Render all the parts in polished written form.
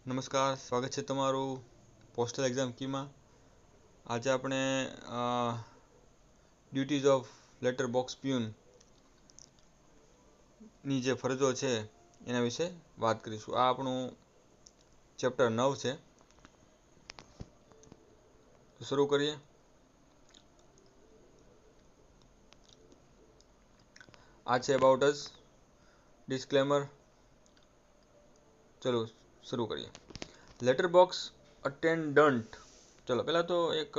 નમસ્કાર, સ્વાગત છે તમારું પોસ્ટલ એક્ઝામ કીમાં. આજે આપણે duties of letter box peon ની જે ફરજો છે એના વિશે વાત કરીશું. આ આપણું ચેપ્ટર 9 છે. તો શરૂ કરીએ. આ છે અબાઉટ અસ, ડિસ્ક્લેમર. ચલો શરૂ કરીએ. Letter box attendant. ચલો પહેલાં તો એક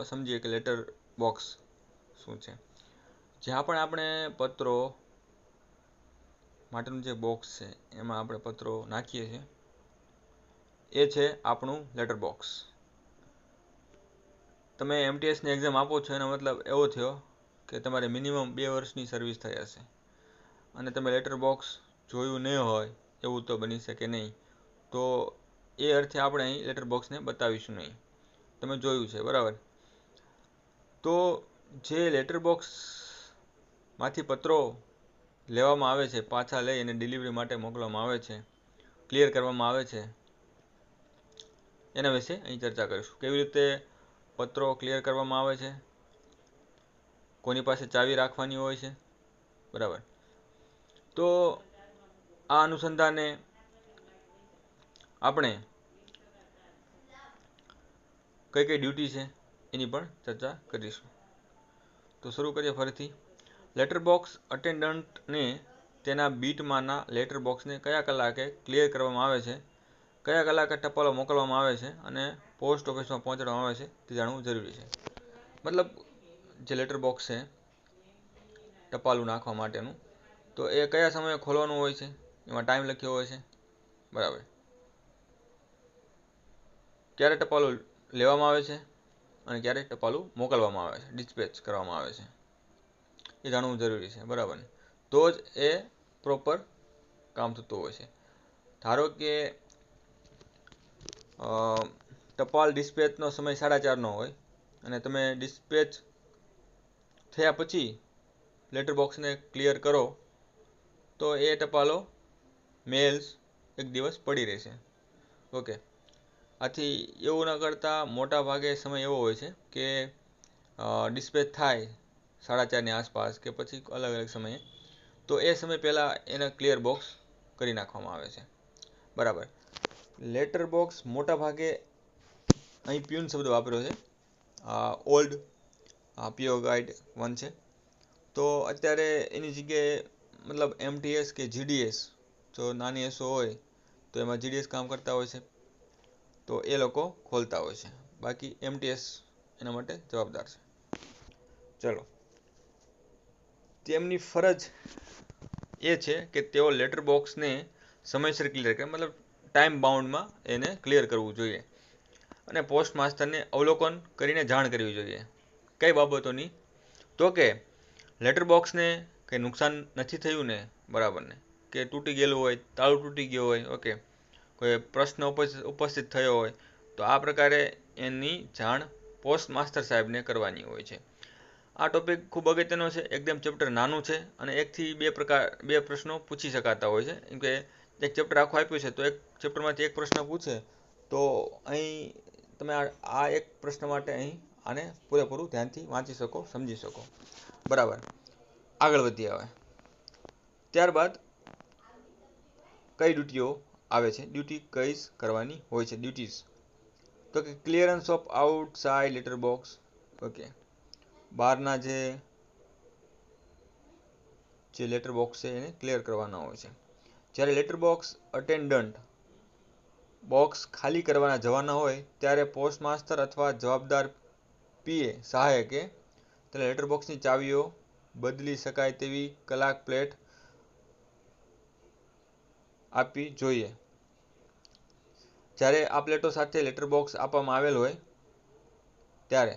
સમજીએ કે લેટર બોક્સ શું છે. જ્યાં પણ આપણે પત્રો માટેનું જે બોક્સ છે એમાં આપણે પત્રો નાખીએ છીએ એ છે આપણું લેટર બોક્સ. તમે એમટીએસની એક્ઝામ આપો છો એનો મતલબ એવો થયો કે તમારે મિનિમમ 2 વર્ષની સર્વિસ થઈ હશે અને તમે લેટર બોક્સ જોયું નહીં હોય એવું તો બની શકે નહીં. તો એ અર્થે આપણે અહીં લેટર બોક્સને બતાવીશું નહીં. તમે જોયું છે બરાબર. તો જે લેટર બોક્સમાંથી પત્રો લેવામાં આવે છે, પાછા લઈ અને ડિલિવરી માટે મોકલવામાં આવે છે, ક્લિયર કરવામાં આવે છે, એના વિશે અહીં ચર્ચા કરીશું. કેવી રીતે પત્રો ક્લિયર કરવામાં આવે છે, કોની પાસે ચાવી રાખવાની હોય છે, બરાબર. તો આ અનુસંધાને આપણે કઈ કઈ ડ્યુટી છે એની પણ ચર્ચા કરીશું. તો શરૂ કરીએ ફરીથી. લેટર બોક્સ અટેન્ડન્ટને તેના બીટમાંના લેટર બોક્સને કયા કલાકે ક્લિયર કરવામાં આવે છે, કયા કલાકે ટપાલો મોકલવામાં આવે છે અને પોસ્ટ ઓફિસમાં પહોંચાડવામાં આવે છે તે જાણવું જરૂરી છે. મતલબ જે લેટર બોક્સ છે ટપાલું નાખવા માટેનું, તો એ કયા સમયે ખોલવાનું હોય છે, એમાં ટાઈમ લખ્યો હોય છે, બરાબર. ક્યારે ટપાલું લેવામાં આવે છે અને ક્યારે ટપાલું મોકલવામાં આવે છે, ડિસ્પેચ કરવામાં આવે છે, એ જાણવું જરૂરી છે, બરાબર. તો જ એ પ્રોપર કામ થતું હોય છે. ધારો કે ટપાલ ડિસ્પેચનો સમય 4:30નો હોય અને તમે ડિસ્પેચ થયા પછી લેટર બોક્સને ક્લિયર કરો તો એ ટપાલો મેલ્સ એક દિવસ પડી રહેશે. ઓકે. આથી એવું ન કરતાં મોટા ભાગે સમય એવો હોય છે કે ડિસ્પેચ થાય 4:30ની આસપાસ કે પછી અલગ અલગ સમયે, તો એ સમય પહેલાં એને ક્લિયર બોક્સ કરી નાખવામાં આવે છે, બરાબર. લેટર બોક્સ મોટા ભાગે અહીં પ્યુન શબ્દ વાપર્યો છે. ઓલ્ડ પીઓ ગાઈડ 1 છે. તો અત્યારે એની જગ્યાએ મતલબ એમટીએસ કે જીડીએસ, જો નાની એસો હોય તો એમાં જીડીએસ કામ કરતા હોય છે, તો એ લોકો ખોલતા હોય છે. બાકી એમટીએસ એના માટે જવાબદાર છે. ચલો, તેમની ફરજ એ છે કે તેઓ લેટર બોક્સને સમયસર ક્લિયર કરે, મતલબ ટાઈમ બાઉન્ડમાં એને ક્લિયર કરવું જોઈએ અને પોસ્ટ માસ્ટરને અવલોકન કરીને જાણ કરવી જોઈએ. કઈ બાબતોની? તો કે લેટર બોક્સને કંઈ નુકસાન નથી થયું ને, બરાબર ને, કે તૂટી ગયેલું હોય, તાળું તૂટી ગયું હોય, ઓકે, કોઈ પ્રશ્ન ઉપસ્થિત થયો હોય, તો આ પ્રકારે એની જાણ પોસ્ટ માસ્ટર સાહેબને કરવાની હોય છે. આ ટોપિક ખૂબ અગત્યનો છે. એકદમ ચેપ્ટર નાનું છે અને 1 થી 2 પ્રશ્નો પૂછી શકાતા હોય છે. કેમ કે એક ચેપ્ટર આખું આપ્યું છે તો એક ચેપ્ટરમાંથી એક પ્રશ્ન પૂછે તો અહીં તમે આ એક પ્રશ્ન માટે અહીં આને પૂરેપૂરું ધ્યાનથી વાંચી શકો, સમજી શકો, બરાબર. આગળ વધીએ હવે. ત્યારબાદ કઈ ડ્યુટીઓ આવે છે, ડ્યુટી કઈ કરવાની હોય છે, ડ્યુટીઝ. તો કે clearance of outside letter box. Okay, બહારના જે લેટર બોક્સ છે એને ક્લિયર કરવાના હોય છે. જ્યારે લેટર બોક્સ અટેન્ડન્ટ બોક્સ ખાલી કરવાના જવાના હોય ત્યારે પોસ્ટ માસ્ટર અથવા જવાબદાર પીએ સહાયકે લેટર બોક્સની ચાવીઓ બદલી શકાય તેવી કલાક પ્લેટ આપવી જોઈએ. જ્યારે આ પ્લેટો સાથે લેટર બોક્સ આપવામાં આવેલ હોય ત્યારે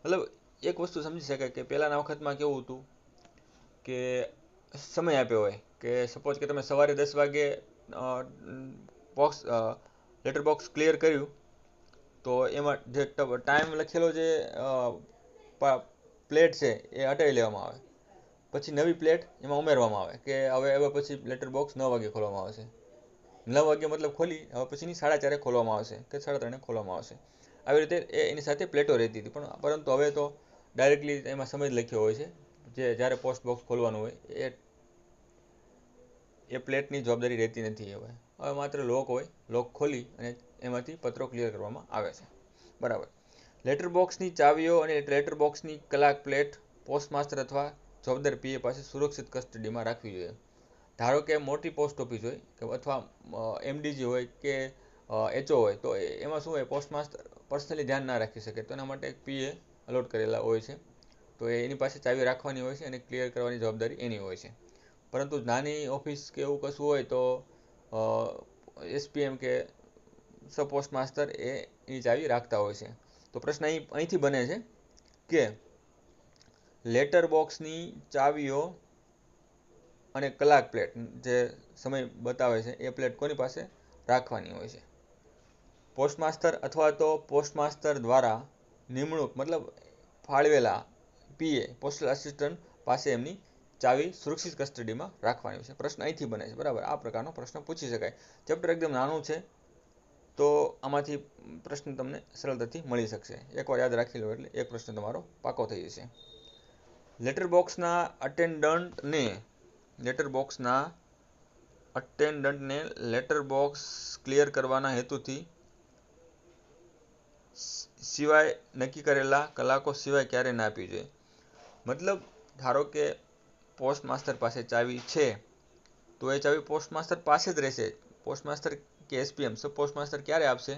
મતલબ એક વસ્તુ સમજી શકાય કે પહેલાંના વખતમાં કેવું હતું કે સમય આપ્યો હોય કે સપોઝ કે તમે સવારે 10 વાગે લેટર બોક્સ ક્લિયર કર્યું તો એમાં જે ટાઈમ લખેલો જે પ્લેટ છે એ હટાવી લેવામાં આવે, પછી નવી પ્લેટ એમાં ઉમેરવામાં આવે કે હવે પછી લેટર બોક્સ 9 વાગે ખોલવામાં આવશે. 9 વાગે મતલબ ખોલી, હવે પછીની 4:30 ખોલવામાં આવશે કે 3:30 ખોલવામાં આવશે. આવી રીતે એની સાથે પ્લેટો રહેતી હતી. પરંતુ હવે તો ડાયરેક્ટલી એમાં સમય જ લખ્યો હોય છે. જ્યારે પોસ્ટ બોક્સ ખોલવાનું હોય એ પ્લેટની જવાબદારી રહેતી નથી. હવે માત્ર લોક હોય, લોક ખોલી અને એમાંથી પત્રો ક્લિયર કરવામાં આવે છે. બરાબર. લેટર બોક્સની ચાવીઓ અને લેટર બોક્સની કલાક પ્લેટ પોસ્ટમાસ્ટર અથવા જવાબદાર પીએ પાસે સુરક્ષિત કસ્ટડીમાં રાખવી જોઈએ. ધારો કે મોટી પોસ્ટ ઓફિસ હોય કે અથવા એમડીજી હોય કે એચઓ હોય, તો એમાં શું હોય, પોસ્ટમાસ્ટર પર્સનલી ધ્યાન ના રાખી શકે, તો એના માટે એક પીએ અલોટ કરેલા હોય છે. તો એની પાસે ચાવી રાખવાની હોય છે અને ક્લિયર કરવાની જવાબદારી એની હોય છે. પરંતુ નાની ઓફિસ કે એવું કશું હોય તો એસપીએમ કે સબ પોસ્ટમાસ્ટર એની ચાવી રાખતા હોય છે. તો પ્રશ્ન અહીંથી બને છે કે લેટર બોક્સની ચાવીઓ અને કલાક પ્લેટ જે સમય બતાવે છે એ પ્લેટ કોની પાસે રાખવાની હોય છે? પોસ્ટમાસ્ટર અથવા તો પોસ્ટમાસ્ટર દ્વારા નિમણૂક મતલબ ફાળવેલા પીએ પોસ્ટલ આસિસ્ટન્ટ પાસે એમની ચાવી સુરક્ષિત કસ્ટડીમાં રાખવાની હોય છે. પ્રશ્ન અહીંથી બને છે. બરાબર. આ પ્રકારનો પ્રશ્ન પૂછી શકાય. ચેપ્ટર એકદમ નાનું છે, તો આમાંથી પ્રશ્ન તમને સરળતાથી મળી શકશે. એકવાર યાદ રાખી લો એટલે એક પ્રશ્ન તમારો પાકો થઈ જશે. લેટર બોક્સના અટેન્ડન્ટને લેટર બોક્સ ક્લિયર કરવાના હેતુથી સિવાય નક્કી કરેલા કલાકો સિવાય ક્યારે ના આપવી જોઈએ. મતલબ ધારો કે પોસ્ટમાસ્ટર પાસે ચાવી છે, તો એ ચાવી પોસ્ટમાસ્ટર પાસે જ રહેશે. પોસ્ટમાસ્ટર કે એસપીએમ સબ પોસ્ટમાસ્ટર ક્યારે આપશે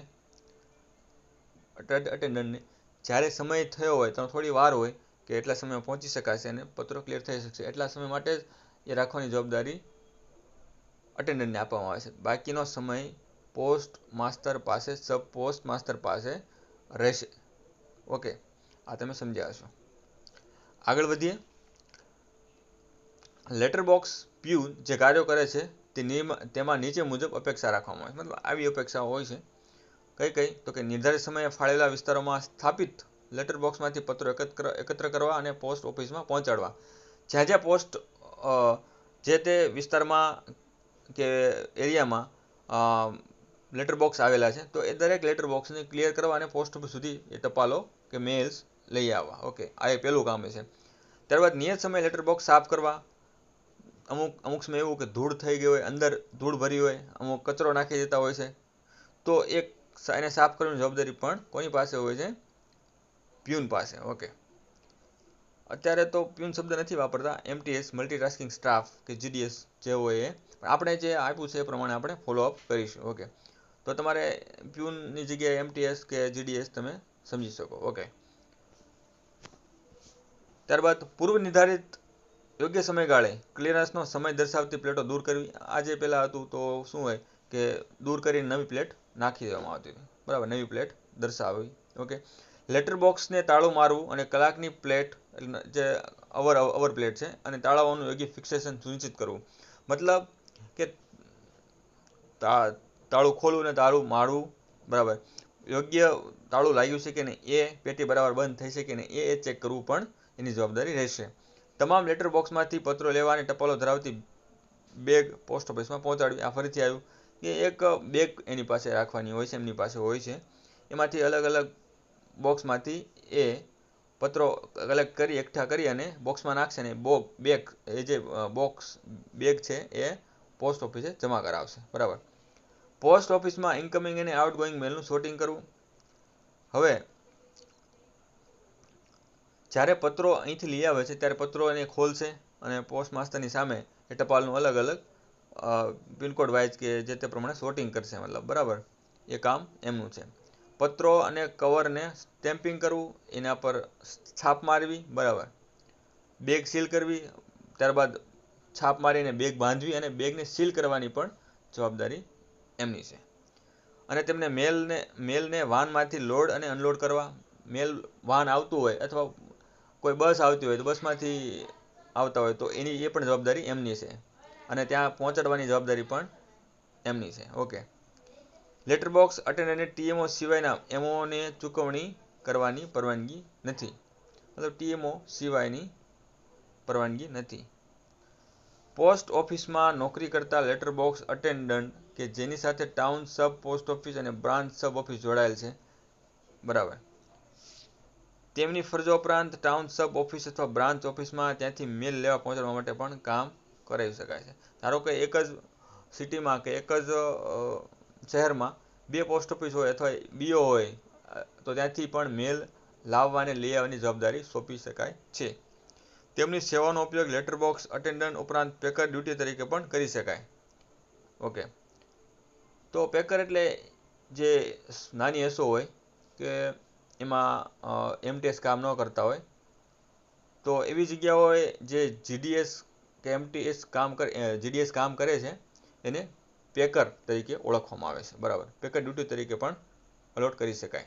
અટેન્ડન્ટને? જ્યારે સમય થયો હોય, તો થોડી વાર હોય કે એટલા સમયમાં પહોંચી શકાશે અને પત્રો ક્લિયર થઈ શકશે, એટલા સમય માટે જ એ રાખવાની જવાબદારી અટેન્ડન્ટને આપવામાં આવે છે. બાકીનો સમય પોસ્ટ માસ્ટર પાસે સબ પોસ્ટ માસ્ટર પાસે રહેશે. ઓકે, આ તમે સમજ્યા હશો. આગળ વધીએ. લેટર બોક્સ પ્યુન જે કાર્યો કરે છે તેમાં નીચે મુજબ અપેક્ષા રાખવામાં આવે છે. મતલબ આવી અપેક્ષાઓ હોય છે. કઈ તો કે નિર્ધારિત સમયે ફાળવેલા વિસ્તારોમાં સ્થાપિત લેટર બોક્સમાંથી પત્રો એકત્ર કરવા અને પોસ્ટ ઓફિસમાં પહોંચાડવા. જ્યાં પોસ્ટ જે તે વિસ્તારમાં કે એરિયામાં લેટર બોક્સ આવેલા છે, તો એ દરેક લેટર બોક્સને ક્લિયર કરવા અને પોસ્ટ ઓફિસ સુધી એ ટપાલો કે મેલ્સ લઈ આવવા. ઓકે, આ એ પહેલું કામ છે. ત્યારબાદ નિયત સમયે લેટર બોક્સ સાફ કરવા. અમુક સમય એવું કે ધૂળ થઈ ગઈ હોય, અંદર ધૂળ ભરી હોય, અમુક કચરો નાખી દેતા હોય છે, તો એને સાફ કરવાની જવાબદારી પણ કોની પાસે હોય છે? પ્યુન પાસે. ઓકે, અત્યારે તો પ્યુન શબ્દ નથી વાપરતા, એમટીએસ મલ્ટીટાસ્કિંગ સ્ટાફ કે જીડીએસ જે હોય એ. આપણે જે આપ્યું છે એ પ્રમાણે આપણે ફોલોઅપ કરીશું. ઓકે, તો તમારે પ્યુનની જગ્યાએ એમટીએસ કે જીડીએસ તમે સમજી શકો. ઓકે, ત્યારબાદ પૂર્વ નિર્ધારિત યોગ્ય સમયગાળે ક્લિયરન્સનો સમય દર્શાવતી પ્લેટો દૂર કરવી. આજે પહેલાં હતું તો શું હોય કે દૂર કરીને નવી પ્લેટ નાખી દેવામાં આવતી હતી. બરાબર, નવી પ્લેટ દર્શાવવી. ઓકે, લેટર બોક્સને તાળું મારવું અને કલાકની પ્લેટ જે અવર પ્લેટ છે અને તાળાઓનું યોગ્ય ફિક્સેશન સુનિશ્ચિત કરવું. મતલબ કે તાળું ખોલવું અને તાળું મારવું. બરાબર, યોગ્ય તાળું લાગ્યું છે કે નહીં, એ પેટી બરાબર બંધ થઈ છે કે નહીં, એ ચેક કરવું પણ એની જવાબદારી રહેશે. તમામ લેટર બોક્સમાંથી પત્રો લેવા અને ટપાલો ધરાવતી બેગ પોસ્ટ ઓફિસમાં પહોંચાડવી. આ ફરીથી આવ્યું કે એક બેગ એની પાસે રાખવાની હોય છે, એમની પાસે હોય છે. એમાંથી અલગ અલગ બોક્સમાંથી એ પત્રો કલેક્ટ કરી એકઠા કરી અને બોક્સમાં નાખશે ને બેગ છે એ પોસ્ટ ઓફિસે જમા કરાવશે. બરાબર. પોસ્ટ ઓફિસમાં ઇનકમિંગ અને આઉટગોઈંગ મેલનું શોર્ટિંગ કરવું. હવે જ્યારે પત્રો અહીંથી લઈ આવે છે ત્યારે પત્રો એને ખોલશે અને પોસ્ટ માસ્ટરની સામે એ ટપાલનું અલગ અલગ પિનકોડ વાઇઝ કે જે તે પ્રમાણે શોર્ટિંગ કરશે. મતલબ બરાબર, એ કામ એમનું છે. પત્રો અને કવરને સ્ટેમ્પિંગ કરવું, એના પર છાપ મારવી. બરાબર, બેગ સીલ કરવી, ત્યારબાદ છાપ મારીને બેગ બાંધવી અને બેગને સીલ કરવાની પણ જવાબદારી એમની છે. અને તેમને મેલને વાનમાંથી લોડ અને અનલોડ કરવા. મેલ વાન આવતું હોય અથવા કોઈ બસ આવતી હોય તો બસમાંથી આવતા હોય તો એ પણ જવાબદારી એમની છે અને ત્યાં પહોંચાડવાની જવાબદારી પણ એમની છે. ઓકે, લેટર બોક્સ અટેન્ડન્ટને ટીએમઓ સિવાયના એમઓને ચૂકવણી કરવાની પરવાનગી નથી. મતલબ ટીએમઓ સિવાયની પરવાનગી નથી. પોસ્ટ ઓફિસમાં નોકરી કરતા લેટર બોક્સ અટેન્ડન્ટ કે જેની સાથે ટાઉન સબ પોસ્ટ ઓફિસ અને બ્રાન્ચ સબ ઓફિસ જોડાયેલ છે, બરાબર. તેમની ફરજો ઉપરાંત ટાઉન સબ ઓફિસ અથવા બ્રાન્ચ ઓફિસમાં ત્યાંથી મેલ લેવા પહોંચાડવા માટે પણ કામ કરાવી શકાય છે. ધારો કે એક જ સિટીમાં કે એક જ શહેરમાં 2 પોસ્ટ ઓફિસ હોય અથવા બીઓ હોય, તો ત્યાંથી પણ મેલ લાવવા અને લઈ આવવાની જવાબદારી સોંપી શકાય છે. તેમની સેવાનો ઉપયોગ લેટર બોક્સ અટેન્ડન્ટ ઉપરાંત પેકર ડ્યુટી તરીકે પણ કરી શકાય. ઓકે, તો પેકર એટલે જે નાની એસો હોય કે એમાં એમટીએસ કામ ન કરતા હોય, તો એવી જગ્યાઓએ જે જીડીએસ કે એમટીએસ જીડીએસ કામ કરે છે એને પેકર તરીકે ઓળખવામાં આવે છે, બરાબર. પેકર ડ્યુટી તરીકે પણ અલોટ કરી શકાય.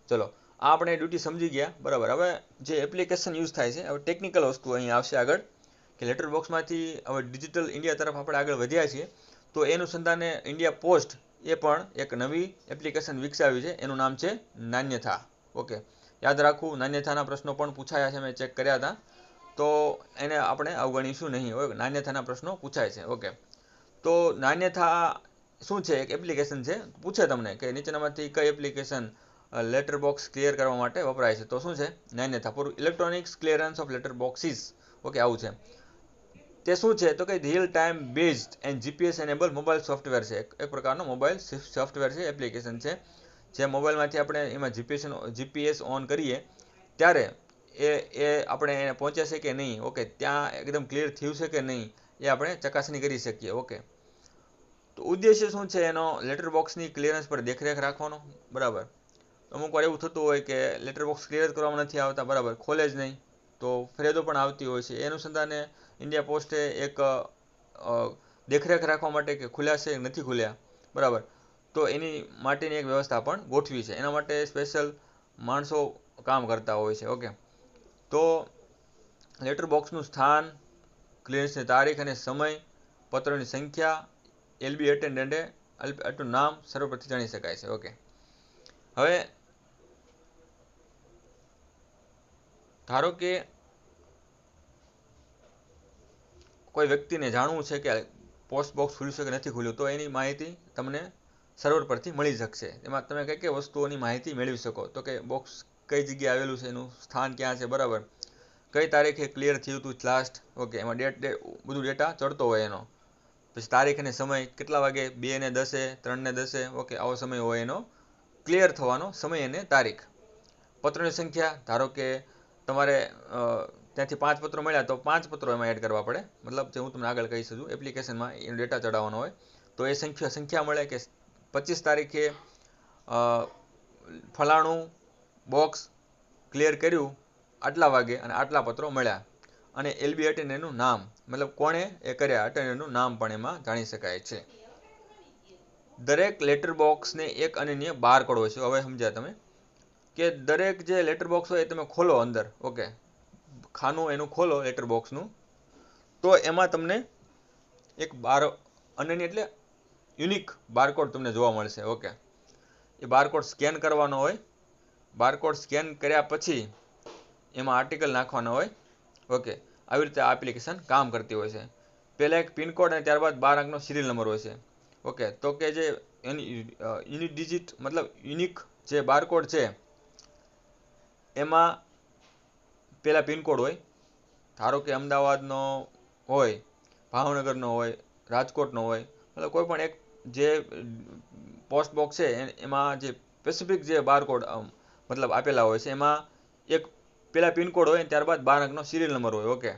ચલો, આ આપણે ડ્યુટી સમજી ગયા, બરાબર. હવે જે એપ્લિકેશન યુઝ થાય છે, હવે ટેકનિકલ વસ્તુ અહીં આવશે આગળ, કે લેટર બોક્સમાંથી હવે ડિજિટલ ઇન્ડિયા તરફ આપણે આગળ વધ્યા છીએ, તો એ અનુસંધાને ઇન્ડિયા પોસ્ટ એ પણ એક નવી એપ્લિકેશન વિકસાવી છે. એનું નામ છે નાન્યથા. ઓકે, યાદ રાખવું, નાન્યથાના પ્રશ્નો પણ પૂછાયા છે, મેં ચેક કર્યા હતા, તો એને આપણે અવગણીશું નહીં. ઓકે, નાન્યથાના પ્રશ્નો પૂછાય છે. ઓકે, તો નાન્યથા શું છે? એક એપ્લિકેશન છે. પૂછે તમને કે નીચેનામાંથી કઈ એપ્લિકેશન લેટર બોક્સ ક્લિયર કરવા માટે વપરાય છે, તો શું છે? નાન્યથા, for electronics clearance of letter boxes. Okay, આવું છે. તે શું છે? તો કે real time based and GPS enable mobile software છે. એક પ્રકારનો મોબાઈલ સોફ્ટવેર છે, એપ્લિકેશન છે, જે મોબાઈલમાંથી આપણે એમાં જીપીએસ ઓન કરીએ ત્યારે એ આપણે એને પહોંચે છે કે નહીં, ઓકે, ત્યાં એકદમ ક્લિયર થયું છે કે નહીં, એ આપણે ચકાસણી કરી શકીએ. ઓકે, તો ઉદ્દેશ્ય શું છે એનો? લેટર બોક્સની ક્લિયરન્સ પર દેખરેખ રાખવાનો, બરાબર. અમુક વાર એવું થતું હોય કે લેટર બોક્સ ક્લિયર કરવામાં નથી આવતા, બરાબર, ખોલે જ નહીં, તો ફરિયાદો પણ આવતી હોય છે. એ અનુસંધાને ઇન્ડિયા પોસ્ટે એક દેખરેખ રાખવા માટે કે ખુલ્યા છે નથી ખુલ્યા, બરાબર, તો એની માટેની એક વ્યવસ્થા પણ ગોઠવી છે. એના માટે સ્પેશિયલ માણસો કામ કરતા હોય છે. ઓકે, તો લેટર બોક્સનું સ્થાન, ક્લિયરન્સની તારીખ અને સમય, પત્રોની સંખ્યા, એલબી અટેન્ડન્ટનું નામ સર્વપ્રથમ જાણી શકાય છે. ઓકે, હવે ધારો કે કોઈ વ્યક્તિને જાણવું છે કે પોસ્ટ બોક્સ ખુલ્યું છે કે નથી ખુલ્યું, તો એની માહિતી તમને સર્વર પરથી મળી શકશે. એમાં તમે કઈ કઈ વસ્તુઓની માહિતી મેળવી શકો, તો કે બોક્સ કઈ જગ્યાએ આવેલું છે, એનું સ્થાન ક્યાં છે, બરાબર, કઈ તારીખે ક્લિયર થયું હતું લાસ્ટ. ઓકે, એમાં બધું ડેટા ચડતો હોય એનો. પછી તારીખ અને સમય, કેટલા વાગે, 2:10, 3:10, ઓકે, આવો સમય હોય એનો ક્લિયર થવાનો સમય અને તારીખ. પત્રોની સંખ્યા, ધારો કે તમારે ત્યાંથી 5 પત્રો મળ્યા, તો 5 પત્રો એમાં એડ કરવા પડે, મતલબ જે હું તમને આગળ કહી શકું, એપ્લિકેશનમાં એનો ડેટા ચડાવવાનો હોય, તો એ સંખ્યા મળે કે 25 તારીખે ફલાણું બોક્સ ક્લિયર કર્યું આટલા વાગે અને આટલા પત્રો મળ્યા, અને એલબી અટેન્ડન્ટનું નામ, મતલબ કોણે એ કર્યા, અટેન્ડન્ટનું નામ પણ એમાં જાણી શકાય છે. દરેક લેટર બોક્સને એક અનન્ય બારકોડ હોય છે. હવે સમજ્યા તમે કે દરેક જે લેટર બોક્સ હોય એ તમે ખોલો અંદર, ઓકે, ખાનું એનું ખોલો લેટર બોક્સનું, તો એમાં તમને એક અનન્ય એટલે યુનિક બારકોડ તમને જોવા મળશે. ઓકે, એ બારકોડ સ્કેન કરવાનો હોય. બારકોડ સ્કેન કર્યા પછી એમાં આર્ટિકલ નાખવાનો હોય. ઓકે, આવી રીતે આ એપ્લિકેશન કામ કરતી હોય છે. પહેલાં એક પિનકોડ અને ત્યારબાદ 12 અંકનો સિરિયલ નંબર હોય છે. ઓકે, તો કે જે એની યુનિક ડિજિટ મતલબ યુનિક જે બારકોડ છે એમાં પહેલાં પિનકોડ હોય. ધારો કે અમદાવાદનો હોય, ભાવનગરનો હોય, રાજકોટનો હોય, મતલબ કોઈ પણ એક જે પોસ્ટ બોક્સ છે એમાં જે સ્પેસિફિક જે બારકોડ મતલબ આપેલા હોય છે, એમાં એક પહેલાં પિનકોડ હોય ત્યારબાદ 12 અંકનો સિરિયલ નંબર હોય. ઓકે,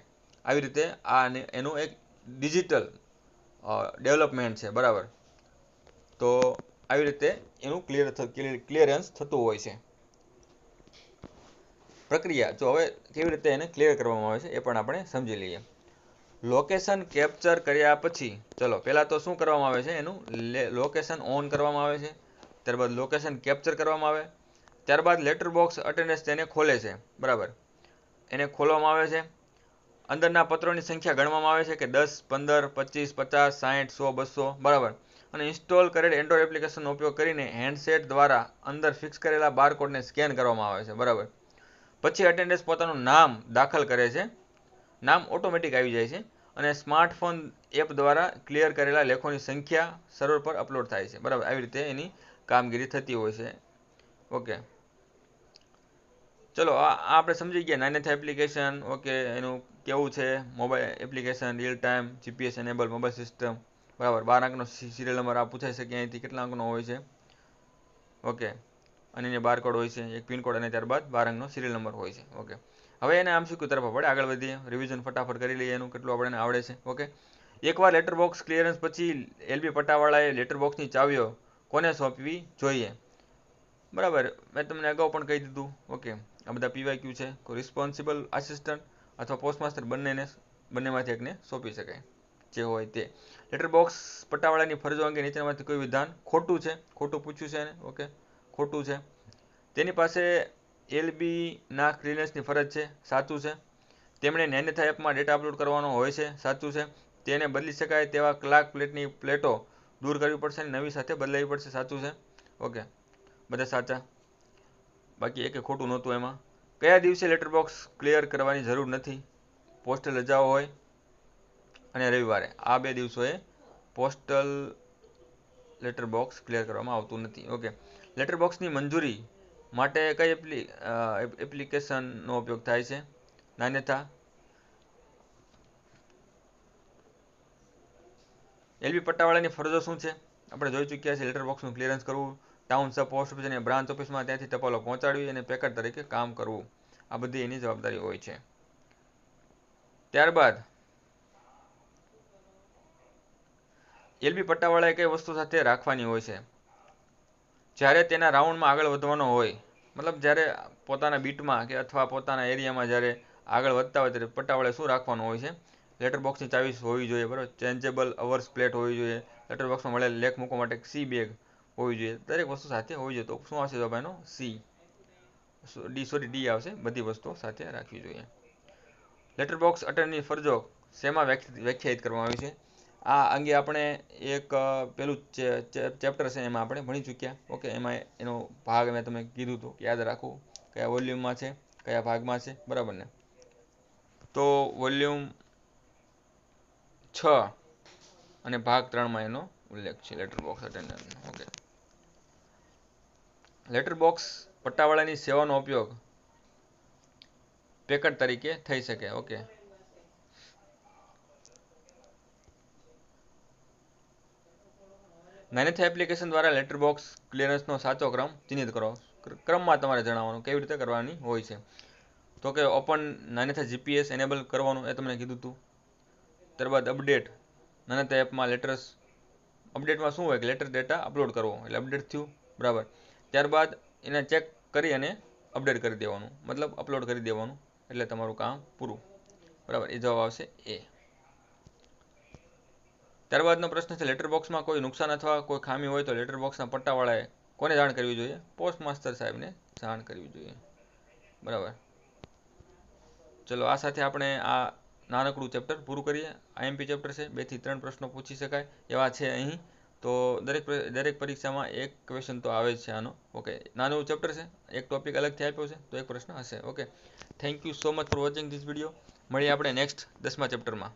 આવી રીતે આ એનું એક ડિજિટલ ડેવલપમેન્ટ છે, બરાબર. તો આવી રીતે એનું ક્લિયરન્સ થતું હોય છે. પ્રક્રિયા જો હવે કેવી રીતે એને ક્લિયર કરવામાં આવે છે એ પણ આપણે સમજી લઈએ. લોકેશન કેપ્ચર કર્યા પછી, ચલો પહેલાં તો શું કરવામાં આવે છે, એનું લોકેશન ઓન કરવામાં આવે છે, ત્યારબાદ લોકેશન કેપ્ચર કરવામાં આવે, ત્યારબાદ લેટર બોક્સ અટેન્ડન્સ તેને ખોલે છે, બરાબર, એને ખોલવામાં આવે છે. અંદરના પત્રોની સંખ્યા ગણવામાં આવે છે કે 10, 15, 25, 50, 60, 100, 200, બરાબર, અને ઇન્સ્ટોલ કરેલ એન્ડ્રોઇડ એપ્લિકેશનનો ઉપયોગ કરીને હેન્ડસેટ દ્વારા અંદર ફિક્સ કરેલા બારકોડને સ્કેન કરવામાં આવે છે, બરાબર. પછી અટેન્ડન્સ પોતાનું નામ દાખલ કરે છે, નામ ઓટોમેટિક આવી જાય છે, અને સ્માર્ટફોન એપ દ્વારા ક્લિયર કરેલા લેખોની સંખ્યા સર્વર પર અપલોડ થાય છે, બરાબર. આવી રીતે એની કામગીરી થતી હોય છે. ઓકે, ચલો આ આપણે સમજી ગયા નાનેથા એપ્લિકેશન. ઓકે, એનું કેવું છે mobile application, real time GPS enable mobile system, બરાબર. 12 અંકનો સિરિયલ નંબર આ પૂછાઈ શકે અહીંથી કેટલા અંકનો હોય છે. ઓકે, અને એને બારકોડ હોય છે, એક પિનકોડ અને ત્યારબાદ 12 અંકનો સિરિયલ નંબર હોય છે. ઓકે, હવે એને MCQ તરફ આપણે આગળ વધીએ. રિવિઝન ફટાફટ કરી લઈએ એનું કેટલું આપણને આવડે છે. ઓકે, એકવાર લેટર બોક્સ ક્લિયરન્સ પછી LB પટ્ટાવાળાએ લેટર બોક્સની ચાવીઓ કોને સોંપવી જોઈએ, બરાબર. મેં તમને અગાઉ પણ કહી દીધું. ઓકે, આ બધા PYQ છે. કોઈ રિસ્પોન્સિબલ આસિસ્ટન્ટ અથવા પોસ્ટમાસ્ટર બંનેમાંથી એકને સોંપી શકાય, જે હોય તે. લેટર બોક્સ પટ્ટાવાળાની ફરજો અંગે નીચેનામાંથી કોઈ વિધાન ખોટું છે. ખોટું પૂછ્યું છે એને. ઓકે, ખોટું છે. તેની પાસે LB ના ક્લિયરન્સની ફરજ છે, સાચું છે. તેમણે નાન્યથા એપમાં ડેટા અપલોડ કરવાનો હોય છે, સાચું છે. તેને બદલી શકાય તેવા ક્લાર્ક પ્લેટની પ્લેટો દૂર કરવી પડશે અને નવી સાથે બદલાવી પડશે, સાચું છે. ઓકે, બધા સાચા, બાકી એક ખોટું નહોતું એમાં. કયા દિવસે લેટર બોક્સ ક્લિયર કરવાની જરૂર નથી, પોસ્ટલ રજાઓ હોય અને રવિવારે. આ 2 દિવસોએ પોસ્ટલ લેટર બોક્સ ક્લિયર કરવામાં આવતું નથી. ઓકે, લેટર બોક્સની મંજૂરી માટે કઈ એપ્લિકેશનનો ઉપયોગ થાય છે, નાન્યથા. LB પટ્ટાવાળાની ફરજો શું છે, આપણે જોઈ ચૂક્યા છે. લેટર બોક્સનું ક્લિયરન્સ કરવું, ટાઉન સબ પોસ્ટ ઓફિસ અને બ્રાન્ચ ઓફિસમાં ત્યાંથી ટપાલો પહોંચાડવી અને પેકર તરીકે કામ કરવું. આ બધી એની જવાબદારી હોય છે. ત્યારબાદ LB પટ્ટાવાળાએ કઈ વસ્તુ સાથે રાખવાની હોય છે જ્યારે તેના રાઉન્ડમાં આગળ વધવાનો હોય, મતલબ જ્યારે પોતાના બીટમાં કે અથવા પોતાના એરિયામાં જ્યારે આગળ વધતા હોય ત્યારે પટ્ટાવાળાએ શું રાખવાનું હોય છે. લેટર બોક્સની ચાવી હોવી જોઈએ, બરાબર. ચેન્જેબલ અવર્સ પ્લેટ હોવી જોઈએ. લેટર બોક્સમાં મળેલ લેખ મૂકવા માટે એક સી બેગ હોવી જોઈએ. દરેક વસ્તુ સાથે હોવી જોઈએ. તો શું આવશે જવાબ એનો? સી. ડી આવશે. બધી વસ્તુઓ સાથે રાખવી જોઈએ. લેટર બોક્સ અટેન્ડની ફરજો શેમાં વ્યાખ્યાયિત કરવામાં આવી છે? આ અંગે આપણે એક પેલું ચેપ્ટર છે એમાં આપણે ભણી ચૂક્યા. ઓકે, એમાં એનો ભાગ મેં તમને કીધું હતું કે યાદ રાખવું કયા વોલ્યુમમાં છે, કયા ભાગમાં છે, બરાબર ને. તો વોલ્યુમ 6 અને ભાગ 3માં એનો ઉલ્લેખ છે લેટર બોક્સ અટેન્ડન્ટનો. ઓકે, લેટર બોક્સ પટ્ટાવાળાની સેવાનો ઉપયોગ પેકર તરીકે થઈ શકે. ઓકે, નાન્યથા એપ્લિકેશન દ્વારા લેટર બોક્સ ક્લિયરન્સનો સાચો ક્રમ ચિહ્નિત કરો. ક્રમમાં તમારે જણાવવાનું કેવી રીતે કરવાની હોય છે. તો કે ઓપન નાન્યથા જીપીએસ એનેબલ કરવાનું, એ તમને કીધું હતું. ત્યારબાદ અપડેટ નાન્યથા એપમાં લેટર્સ. અપડેટમાં શું હોય કે લેટર ડેટા અપલોડ કરવો, એટલે અપડેટ થયું, બરાબર. ત્યારબાદ એને ચેક કરી અને અપડેટ કરી દેવાનું, મતલબ અપલોડ કરી દેવાનું, એટલે તમારું કામ પૂરું, બરાબર. એ જવાબ આવશે એ. ત્યારબાદનો પ્રશ્ન છે લેટર બોક્સમાં કોઈ નુકસાન અથવા કોઈ ખામી હોય તો લેટર બોક્સના પટ્ટાવાળાએ કોને જાણ કરવી જોઈએ? પોસ્ટ માસ્ટર સાહેબને જાણ કરવી જોઈએ, બરાબર. ચલો, આ સાથે આપણે આ નાનકડું ચેપ્ટર પૂરું કરીએ. IMP ચેપ્ટર છે, 2 થી 3 પ્રશ્નો પૂછી શકાય એવા છે અહીં. તો દરેક પરીક્ષામાં એક ક્વેશ્ચન તો આવે જ છે આનો. ઓકે, નાનું ચેપ્ટર છે, એક ટોપિક અલગથી આપ્યો છે તો એક પ્રશ્ન હશે. Okay, thank you so much for watching this video. મળીએ આપણે નેક્સ્ટ 10મા ચેપ્ટરમાં.